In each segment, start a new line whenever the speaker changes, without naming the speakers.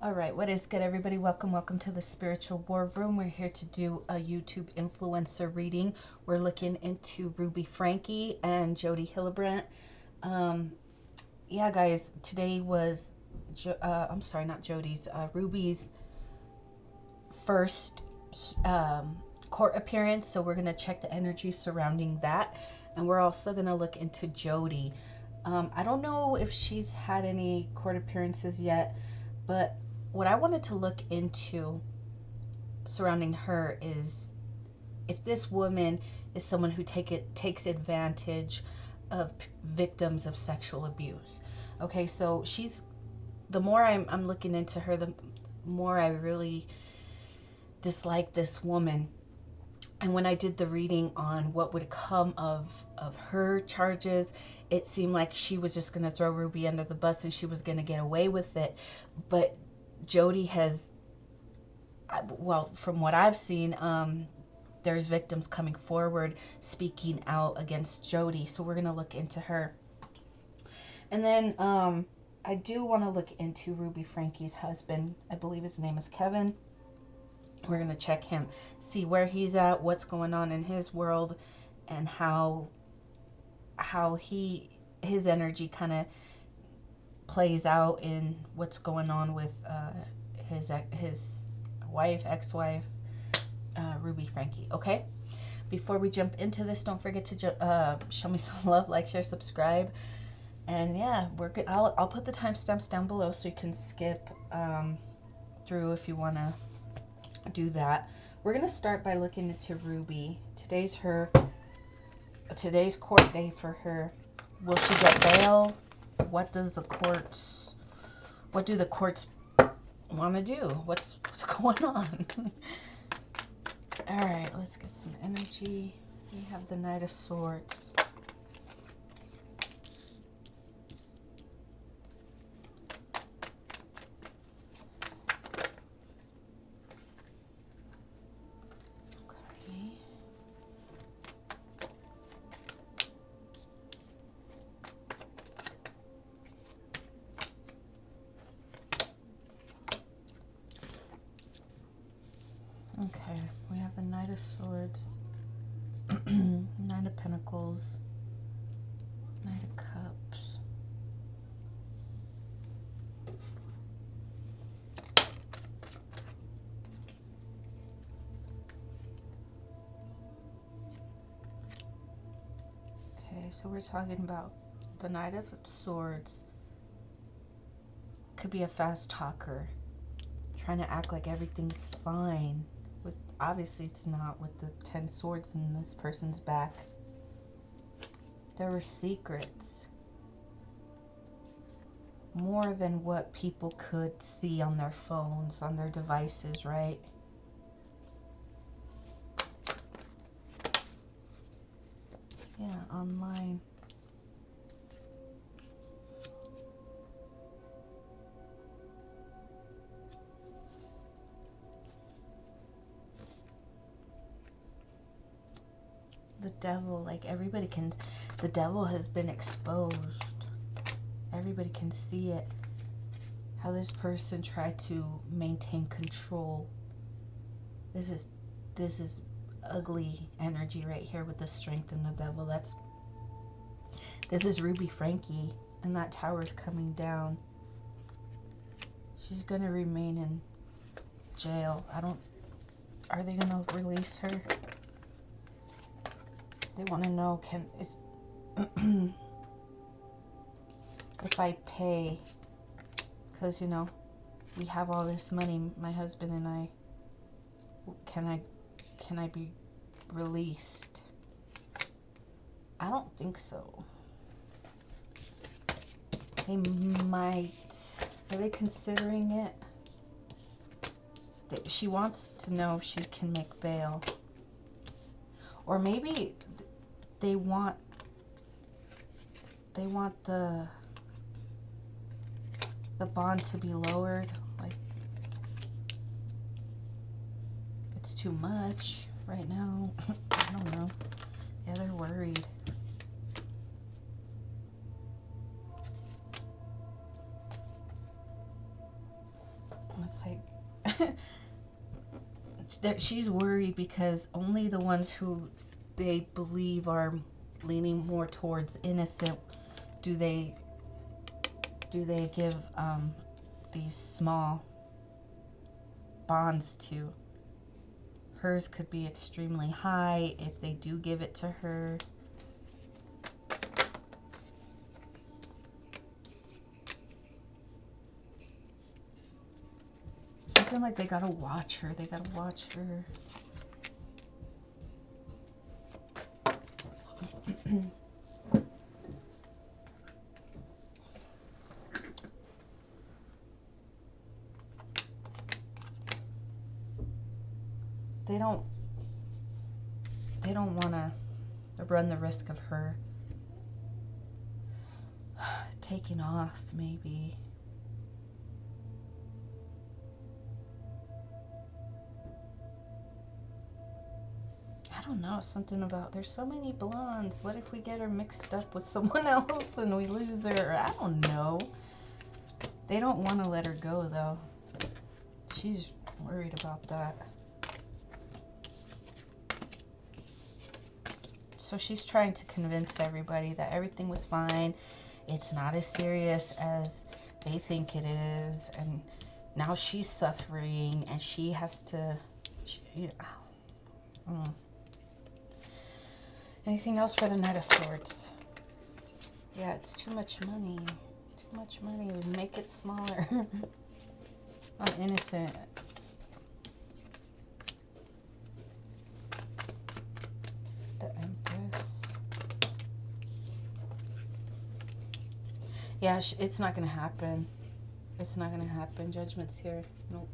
All right, what is good, everybody? Welcome to the Spiritual Boardroom. We're here to do a YouTube influencer reading. We're looking into Ruby Franke and Jodi Hildebrant. Yeah, guys, today was, I'm sorry, not Jodi's, Ruby's first court appearance. So we're going to check the energy surrounding that. And we're also going to look into Jodi. I don't know if she's had any court appearances yet, but what I wanted to look into surrounding her is if this woman is someone who takes advantage of victims of sexual abuse. Okay, so the more I'm looking into her, the more I really dislike this woman. And when I did the reading on what would come of her charges, it seemed like she was just going to throw Ruby under the bus and she was going to get away with it. But Jodi has, well, from what I've seen, there's victims coming forward speaking out against Jodi. So we're going to look into her. And then I do want to look into Ruby Franke's husband. I believe his name is Kevin. We're going to check him, see where he's at, what's going on in his world, and how his energy kind of plays out in what's going on with his ex-wife, Ruby Franke. Okay? Before we jump into this, don't forget to show me some love, like, share, subscribe. And yeah, we're good. I'll put the timestamps down below so you can skip through if you want to do that. We're going to start by looking into Ruby. Today's court day for her. Will she get bail? What do the courts want to do? What's going on? All right, let's get some energy. We have the Knight of Swords. Okay, we have the Knight of Swords, Nine of Pentacles, Knight of Cups. Okay, so we're talking about the Knight of Swords. Could be a fast talker, trying to act like everything's fine. Obviously it's not, with the 10 swords in this person's back. There were secrets. More than what people could see on their phones, on their devices, right? Yeah, online. The devil, like the devil has been exposed. Everybody can see it. How this person tried to maintain control. This is ugly energy right here with the Strength and the devil. This is Ruby Franke, and that tower is coming down. She's gonna remain in jail. Are they gonna release her? They want to know, if I pay, because, we have all this money, my husband and I, can I be released? I don't think so. They might. Are they considering it? She wants to know if she can make bail. Or maybe they want the bond to be lowered. Like, it's too much right now. I don't know. Yeah, they're worried. It's like she's worried because only the ones who they believe are leaning more towards innocent do they give these small bonds to. Hers could be extremely high if they do give it to her. Something like they gotta watch her. They gotta watch her. They don't want to run the risk of her taking off, maybe. I don't know, something about, there's so many blondes. What if we get her mixed up with someone else and we lose her? I don't know. They don't want to let her go, though. She's worried about that. So she's trying to convince everybody that everything was fine. It's not as serious as they think it is. And now she's suffering and she has to... Anything else for the Knight of Swords? Yeah, it's too much money. Too much money. Make it smaller. I'm innocent. The Empress. Yeah, it's not going to happen. It's not going to happen. Judgment's here. Nope.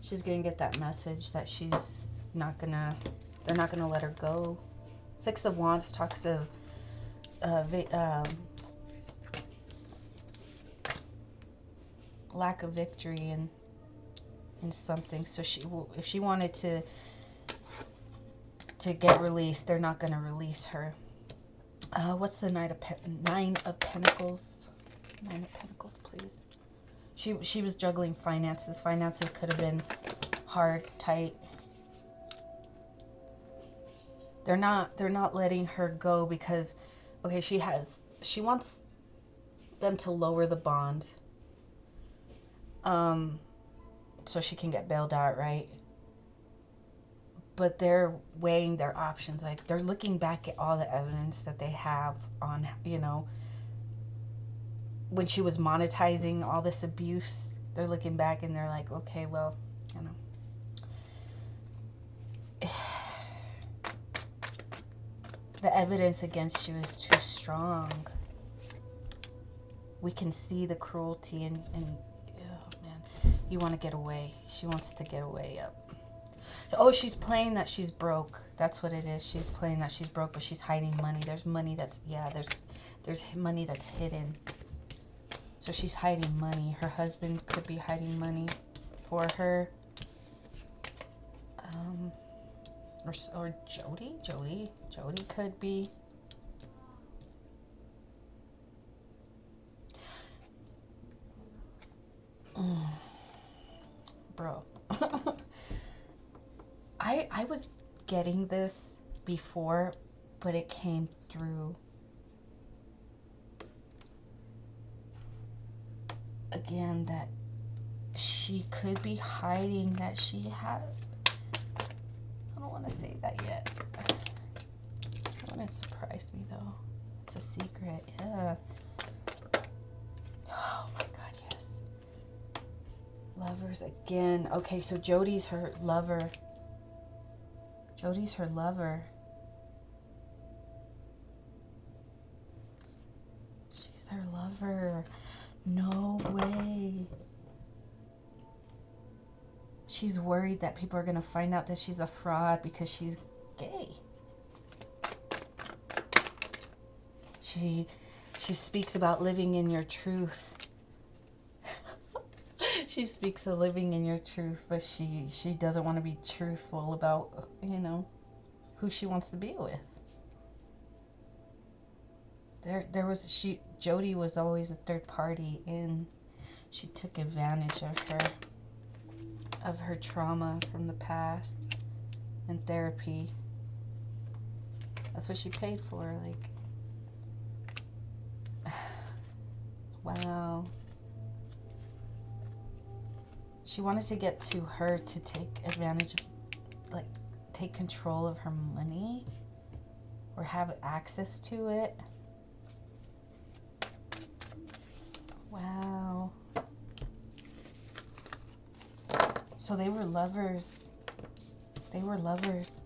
She's going to get that message that she's not going to... They're not going to let her go. Six of Wands talks of lack of victory in something. So if she wanted to get released, they're not going to release her. What's the Nine of Pentacles? Nine of Pentacles, please. She was juggling finances. Finances could have been hard, tight. They're not letting her go because, okay, she wants them to lower the bond, so she can get bailed out, right? But they're weighing their options. Like, they're looking back at all the evidence that they have on, when she was monetizing all this abuse. They're looking back and they're like, okay, well, the evidence against you is too strong. We can see the cruelty and oh man, you want to get away. She wants to get away. Yep. Oh, she's playing that she's broke. That's what it is. She's playing that she's broke, but she's hiding money. There's money that's, there's money that's hidden. So she's hiding money. Her husband could be hiding money for her. Or Jodi could be. Bro. I was getting this before, but it came through again that she could be hiding that she had. I don't want to say that yet. I want it to surprise me though. It's a secret. Yeah. Oh my God, yes. Lovers again. Okay, so Jodi's her lover. Jodi's her lover. She's her lover. No way. She's worried that people are going to find out that she's a fraud because she's gay. She speaks about living in your truth. She speaks of living in your truth, but she doesn't want to be truthful about, who she wants to be with. Jodi was always a third party in. She took advantage of her trauma from the past and therapy. That's what she paid for, like, wow. She wanted to get to her to take advantage of, like, take control of her money or have access to it. Wow. So they were lovers. They were lovers.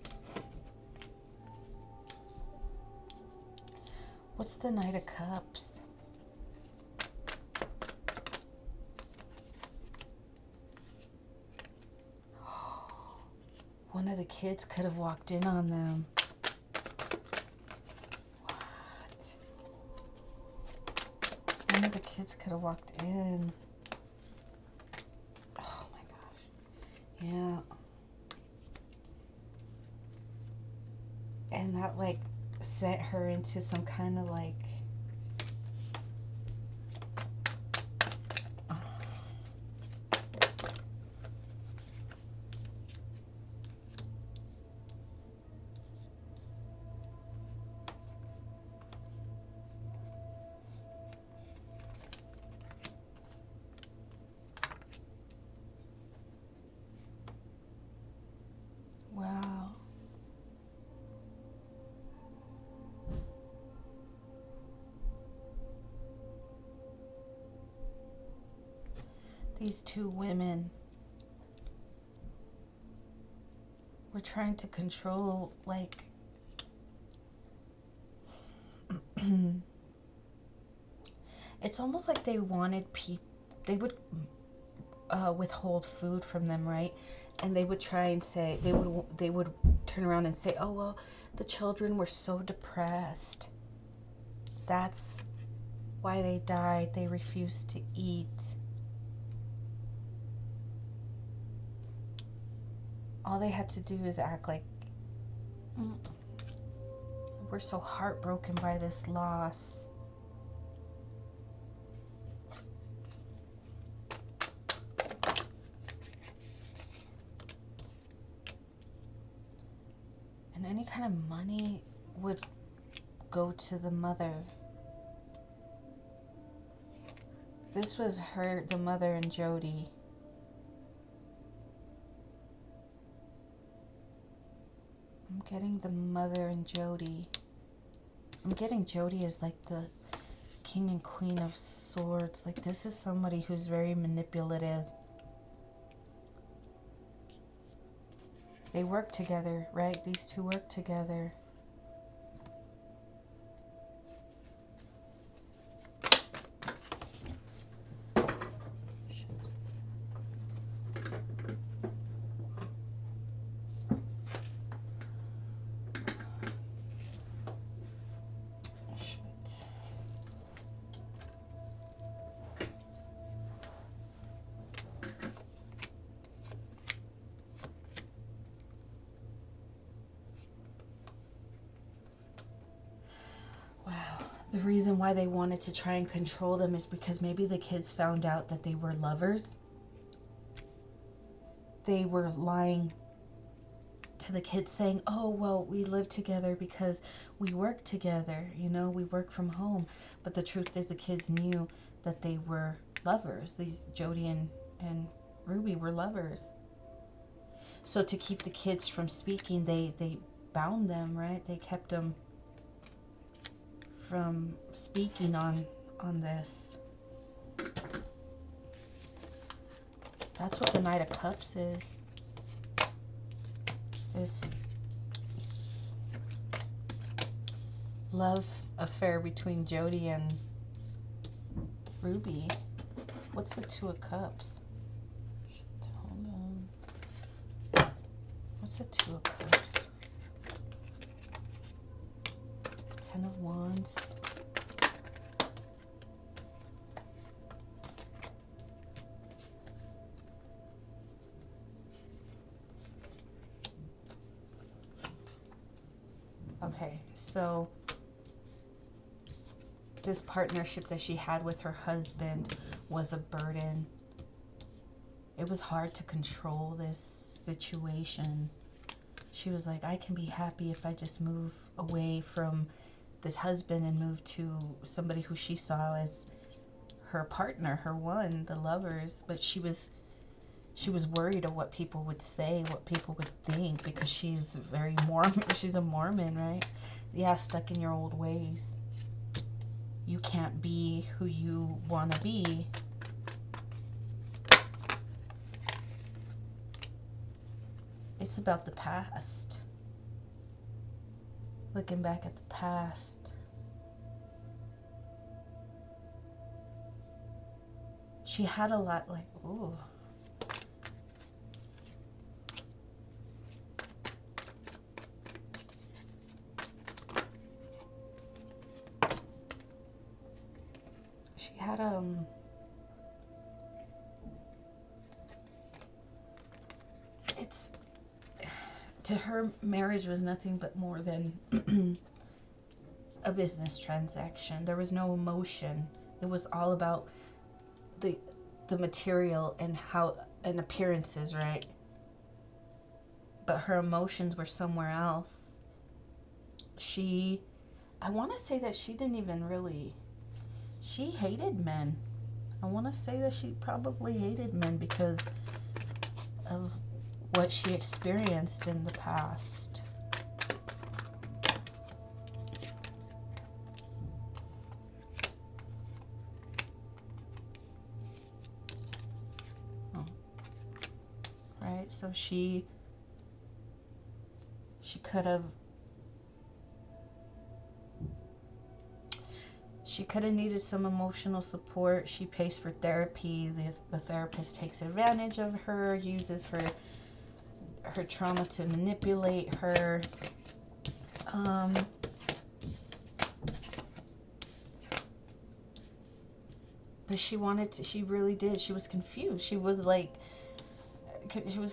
What's the Knight of Cups? One of the kids could have walked in on them. What? One of the kids could have walked in. Oh my gosh. Yeah. And that, like, sent her into some kind of, like, wow. These two women were trying to control, like, it's almost like they wanted people, they would withhold food from them, right? And they would try and say, they would turn around and say, oh, well, the children were so depressed. That's why they died. They refused to eat. All they had to do is act like, we're so heartbroken by this loss. And any kind of money would go to the mother. This was the mother and Jodi. I'm getting the mother and Jodi. I'm getting Jodi as like the king and queen of swords. Like, this is somebody who's very manipulative. They work together, right? These two work together. The reason why they wanted to try and control them is because maybe the kids found out that they were lovers. They were lying to the kids saying, oh, well, we live together because we work together, you know, we work from home. But the truth is the kids knew that they were lovers. These Jodi and Ruby were lovers. So to keep the kids from speaking, they bound them, right? They kept them from speaking on this. That's what the Knight of Cups is. This love affair between Jodi and Ruby. What's the Two of Cups? Hold on. What's the Two of Cups? Ten of Wands. Okay, so this partnership that she had with her husband was a burden. It was hard to control this situation. She was like, I can be happy if I just move away from this husband and move to somebody who she saw as her partner, her one, the lovers. But she was worried of what people would say, what people would think, because she's very Mormon. She's a Mormon, right? Yeah, stuck in your old ways. You can't be who you want to be. It's about the past. Looking back at the past. She had a lot, like, ooh. She had, it's, to her, marriage was nothing but more than a business transaction. There was no emotion. It was all about the material and how, and appearances, right? But her emotions were somewhere else. I want to say that she didn't even really, she hated men. I want to say that she probably hated men because of what she experienced in the past. Oh. Right, so she could have needed some emotional support. She pays for therapy. The therapist takes advantage of her, uses her trauma to manipulate her. But she wanted to, she really did. She was confused. She was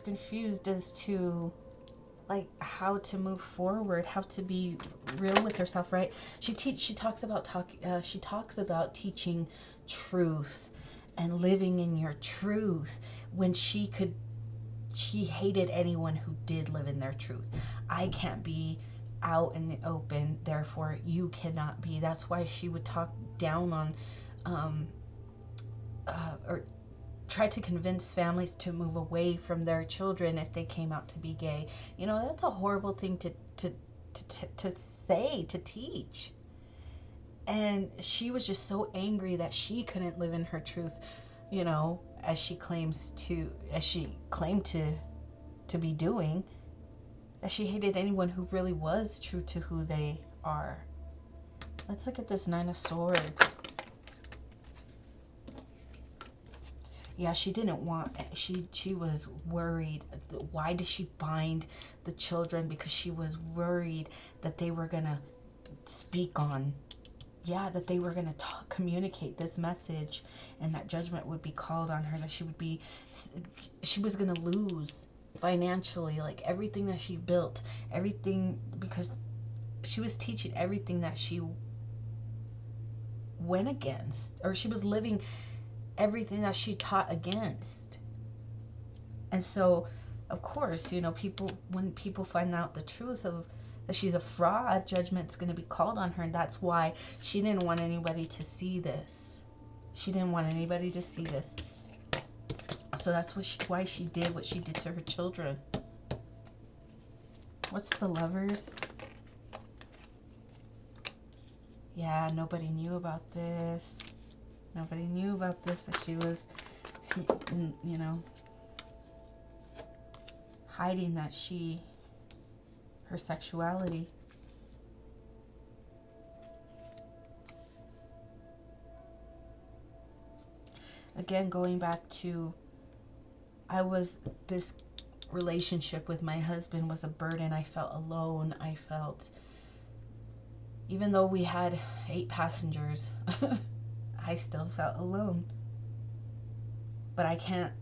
confused as to, like, how to move forward, how to be real with herself, right? She talks about teaching truth and living in your truth, when she hated anyone who did live in their truth. I can't be out in the open, therefore you cannot be. That's why she would talk down on or try to convince families to move away from their children if they came out to be gay. You know, that's a horrible thing to say, to teach. And she was just so angry that she couldn't live in her truth, you know, as she claimed to be doing, that she hated anyone who really was true to who they are. Let's look at this Nine of Swords. Yeah, she didn't want, she was worried. Why did she bind the children? Because she was worried that they were going to speak on, that they were going to communicate this message, and that judgment would be called on her, that she was going to lose financially, like everything that she built, everything, because she was teaching everything that she went against, or she was living everything that she taught against. And so, of course, you know, when people find out the truth of that she's a fraud, judgment's going to be called on her. And that's why she didn't want anybody to see this. She didn't want anybody to see this. So that's why she did what she did to her children. What's the Lovers? Yeah, nobody knew about this. Nobody knew about this, that she, you know, hiding that her sexuality. Again, going back to, this relationship with my husband was a burden. I felt alone. I felt, even though we had 8 passengers, I still felt alone. But I can't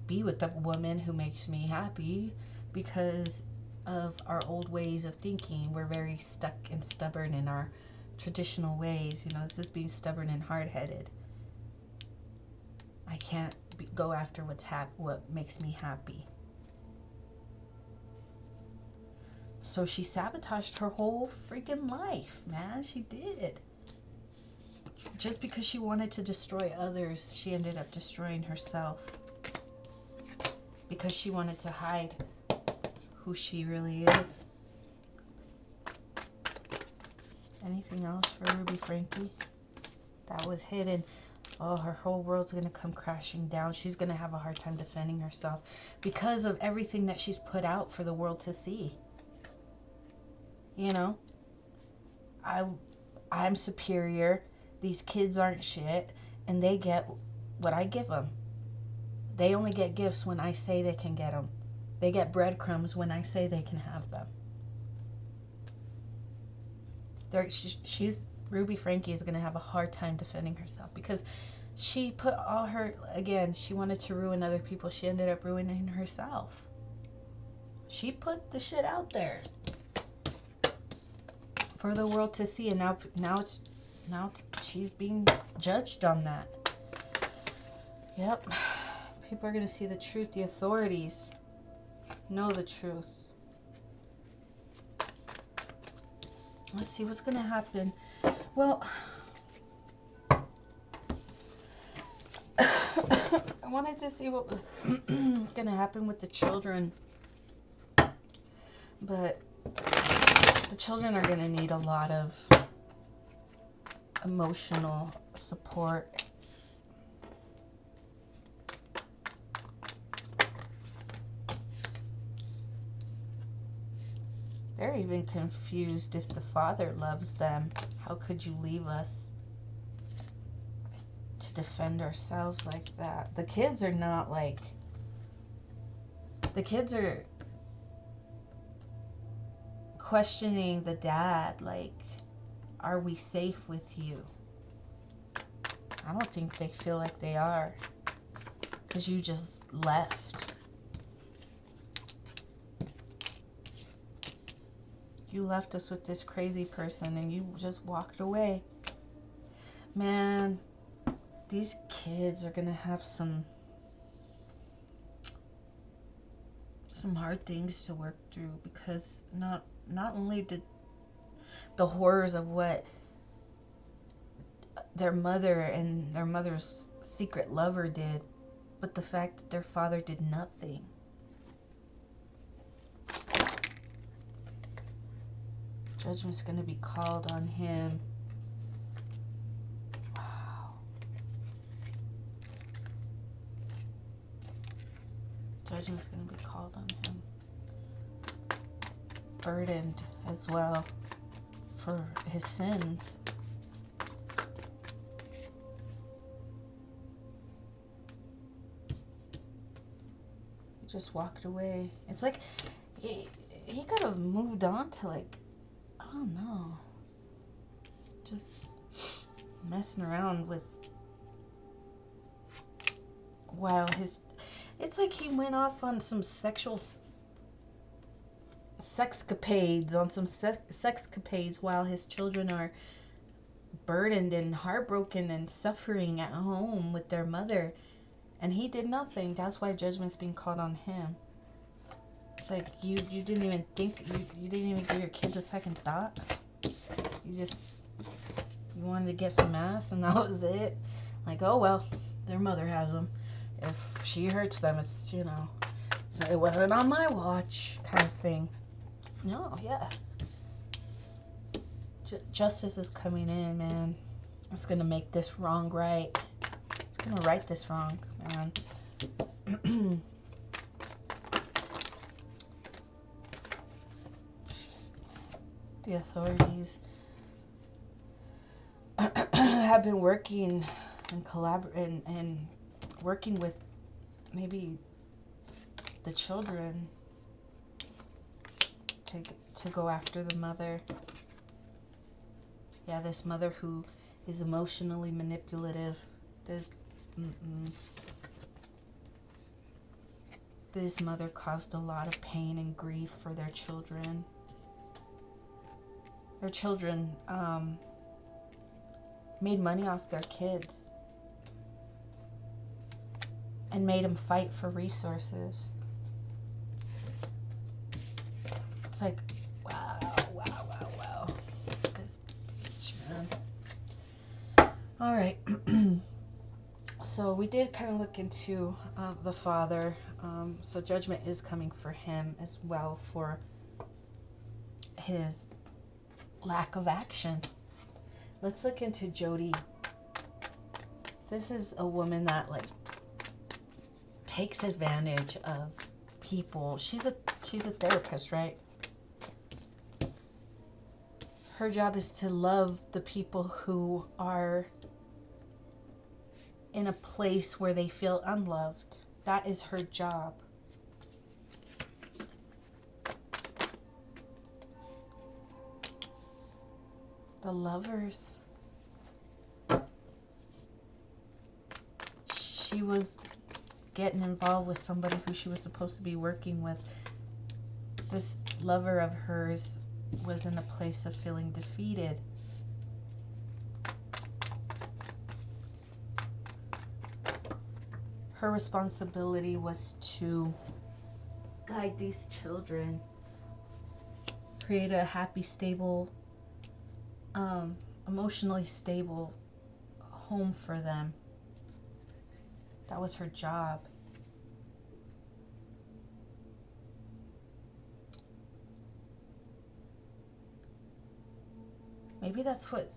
be with the woman who makes me happy because of our old ways of thinking. We're very stuck and stubborn in our traditional ways. You know, this is being stubborn and hard-headed. can't go after what makes me happy. So she sabotaged her whole freaking life, man. She did. Just because she wanted to destroy others, she ended up destroying herself. Because she wanted to hide who she really is. Anything else for Ruby Franke? That was hidden. Oh, her whole world's going to come crashing down. She's going to have a hard time defending herself because of everything that she's put out for the world to see. You know? I'm superior. These kids aren't shit. And they get what I give them. They only get gifts when I say they can get them. They get breadcrumbs when I say they can have them. Ruby Franke is going to have a hard time defending herself because she put all her, again, she wanted to ruin other people. She ended up ruining herself. She put the shit out there for the world to see, and now she's being judged on that. Yep. People are going to see the truth. The authorities know the truth. Let's see what's going to happen. Well, I wanted to see what was going to happen with the children. But the children are going to need a lot of emotional support. They're even confused if the father loves them. How could you leave us to defend ourselves like that? The kids are not like... The kids are questioning the dad, like, are we safe with you? I don't think they feel like they are, because you just left. You left us with this crazy person and you just walked away. Man, these kids are going to have some hard things to work through, because not only did the horrors of what their mother and their mother's secret lover did, but the fact that their father did nothing. Judgment's going to be called on him. Wow. Judgment's going to be called on him. Burdened as well for his sins. He just walked away. It's like he could have moved on to, like, I don't know, just messing around with, while it's like he went off on some sexual sexcapades while his children are burdened and heartbroken and suffering at home with their mother, and he did nothing. That's why judgment's being called on him. It's like you didn't even think, you didn't even give your kids a second thought. You wanted to get some ass and that was it. Like, oh well, their mother has them. If she hurts them, it's, you know, so it wasn't on my watch kind of thing. No, yeah. Justice is coming in, man. It's gonna make this wrong right. It's gonna right this wrong, man. The authorities have been working and working with maybe the children to go after the mother. Yeah, this mother who is emotionally manipulative. This mother caused a lot of pain and grief for their children. Their children made money off their kids. and made him fight for resources. It's like, wow, wow, wow, wow. This bitch, man. All right. So we did kind of look into the father. So judgment is coming for him as well for his lack of action. Let's look into Jodi. This is a woman that like takes advantage of people. She's a therapist, right? Her job is to love the people who are in a place where they feel unloved. That is her job. The Lovers. She was getting involved with somebody who she was supposed to be working with. This lover of hers was in a place of feeling defeated. Her responsibility was to guide these children, create a happy, stable, emotionally stable home for them. That was her job. Maybe that's what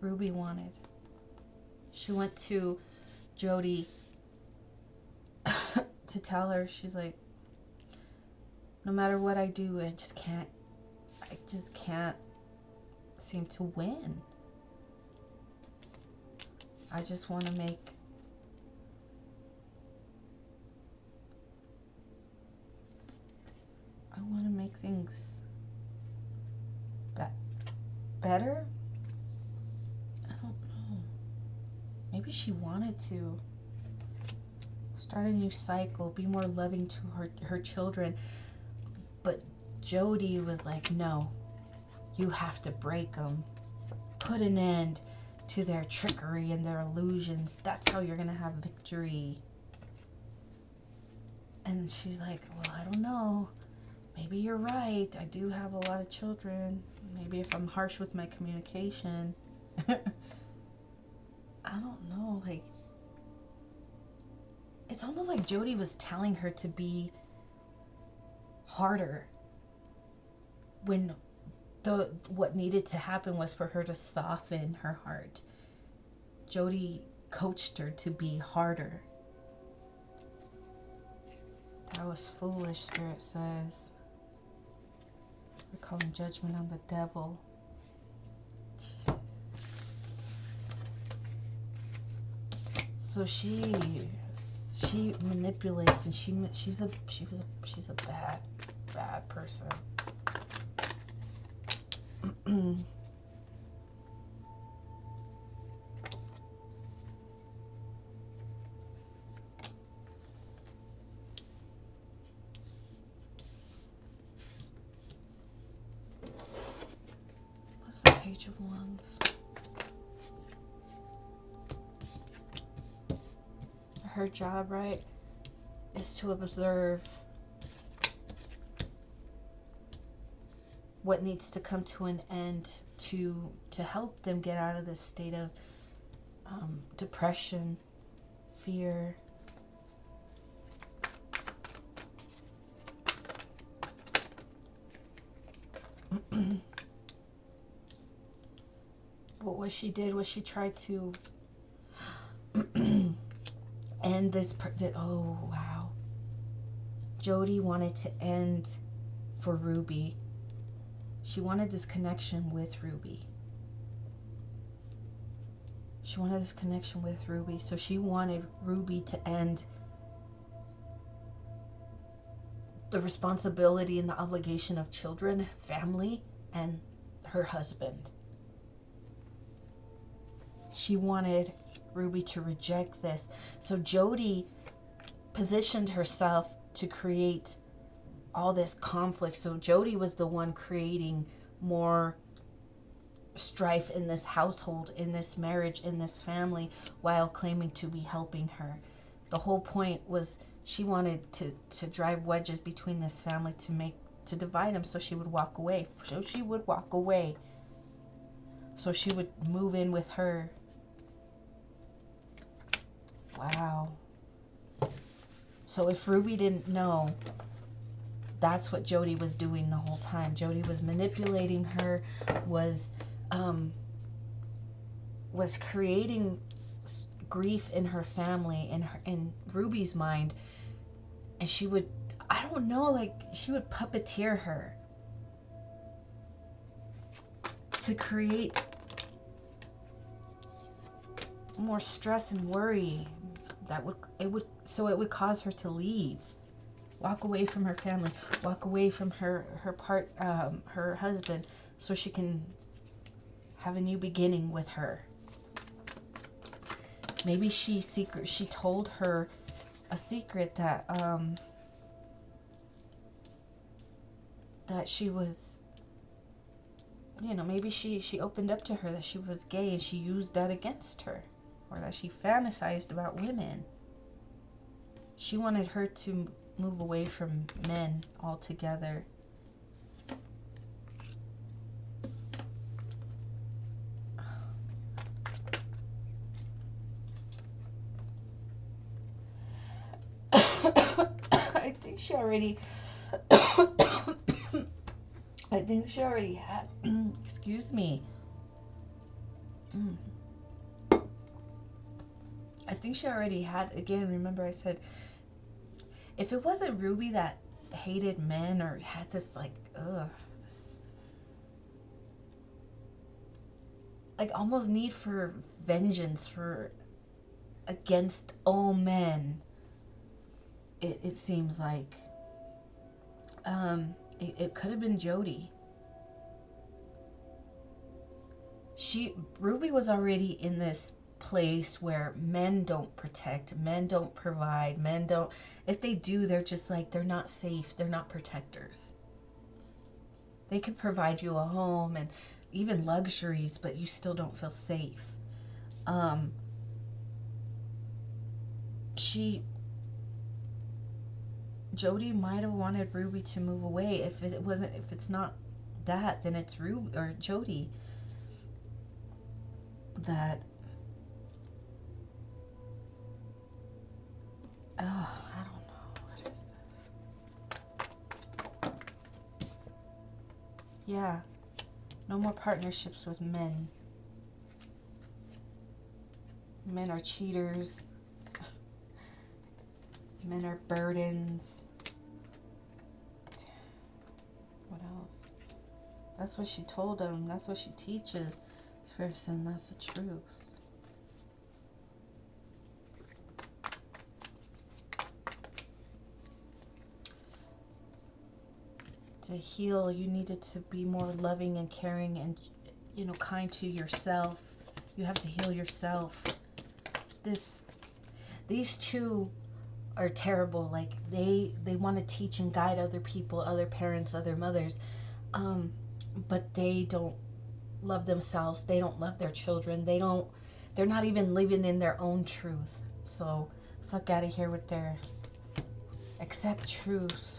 Ruby wanted. She went to Jodi to tell her, she's like, no matter what I do, I just can't seem to win. I just want to make things better. I don't know. Maybe she wanted to start a new cycle, be more loving to her children. But Jodi was like, no, you have to break them. Put an end to their trickery and their illusions. That's how you're going to have victory. And she's like, well, I don't know. Maybe you're right. I do have a lot of children. Maybe if I'm harsh with my communication. I don't know. Like, it's almost like Jodi was telling her to be harder when what needed to happen was for her to soften her heart. Jodi coached her to be harder. That was foolish, Spirit says. We're calling judgment on the devil. So she manipulates, and she's a bad person. What's the Page of Wands? Her job, right, is to observe what needs to come to an end to help them get out of this state of depression, fear. What she did was she tried to end this. Oh, wow. Jodi wanted to end for Ruby. She wanted this connection with Ruby. So she wanted Ruby to end the responsibility and the obligation of children, family, and her husband. She wanted Ruby to reject this. So Jodi positioned herself to create all this conflict. So Jodi was the one creating more strife in this household, in this marriage, in this family, while claiming to be helping her. The whole point was she wanted to drive wedges between this family to divide them, so she would walk away. So she would walk away. So she would move in with her. Wow. So if Ruby didn't know, that's what Jodi was doing the whole time. Jodi was manipulating her, was creating grief in her family, in Ruby's mind, and she would, I don't know, like she would puppeteer her to create more stress and worry. It would cause her to leave, walk away from her family, walk away from her husband, so she can have a new beginning with her. Maybe she told her a secret that she was, maybe she opened up to her that she was gay, and she used that against her, or that she fantasized about women. She wanted her to move away from men altogether. I think she already had excuse me. I think she already had, again, remember I said, if it wasn't Ruby that hated men or had this almost need for vengeance against all men, it seems like it could have been Jodi. Ruby was already in this place where men don't protect, men don't provide, if they do, they're just like, they're not safe, they're not protectors. They could provide you a home and even luxuries, but you still don't feel safe. Jodi might have wanted Ruby to move away. If it's not that, then it's Ruby or Jodi that, I don't know, what is this? Yeah, no more partnerships with men. Men are cheaters. Men are burdens. What else? That's what she told him. That's what she teaches. This person, that's the truth. To heal, you needed to be more loving and caring and, kind to yourself. You have to heal yourself. These two are terrible. Like, they want to teach and guide other people, other parents, other mothers, but they don't love themselves. They don't love their children. They're not even living in their own truth. So fuck out of here with their accept truth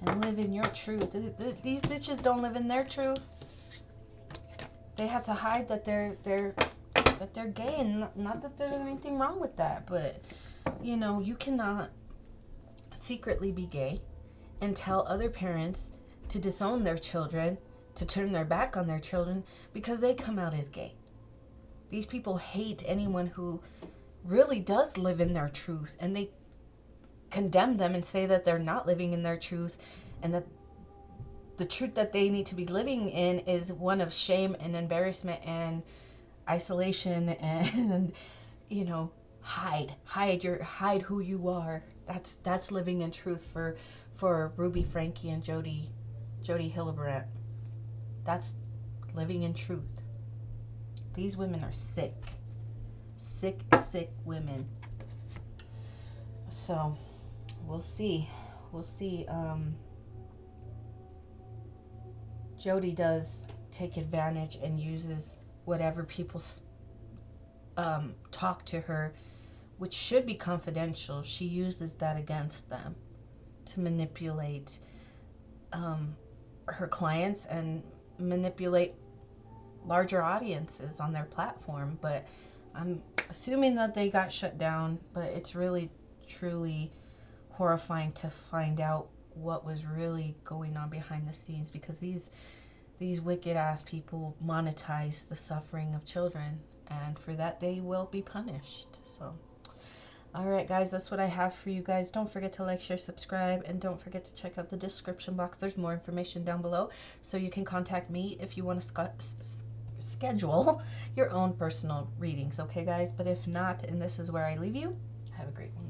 and live in your truth. These bitches don't live in their truth. They have to hide that they're gay, and not that there's anything wrong with that, but you cannot secretly be gay and tell other parents to disown their children, to turn their back on their children because they come out as gay. These people hate anyone who really does live in their truth, and they condemn them and say that they're not living in their truth, and that the truth that they need to be living in is one of shame and embarrassment and isolation and hide who you are. That's living in truth for Ruby, Franke, and Jodi Hildebrant. That's living in truth. These women are sick women. So we'll see. Jodi does take advantage and uses whatever people talk to her, which should be confidential. She uses that against them to manipulate her clients and manipulate larger audiences on their platform. But I'm assuming that they got shut down, but it's really truly horrifying to find out what was really going on behind the scenes, because these wicked ass people monetize the suffering of children, and for that they will be punished. So all right, guys, that's what I have for you guys. Don't forget to like, share, subscribe, and don't forget to check out the description box. There's more information down below, so you can contact me if you want to schedule your own personal readings. Okay, guys? But if not, and this is where I leave you, have a great one.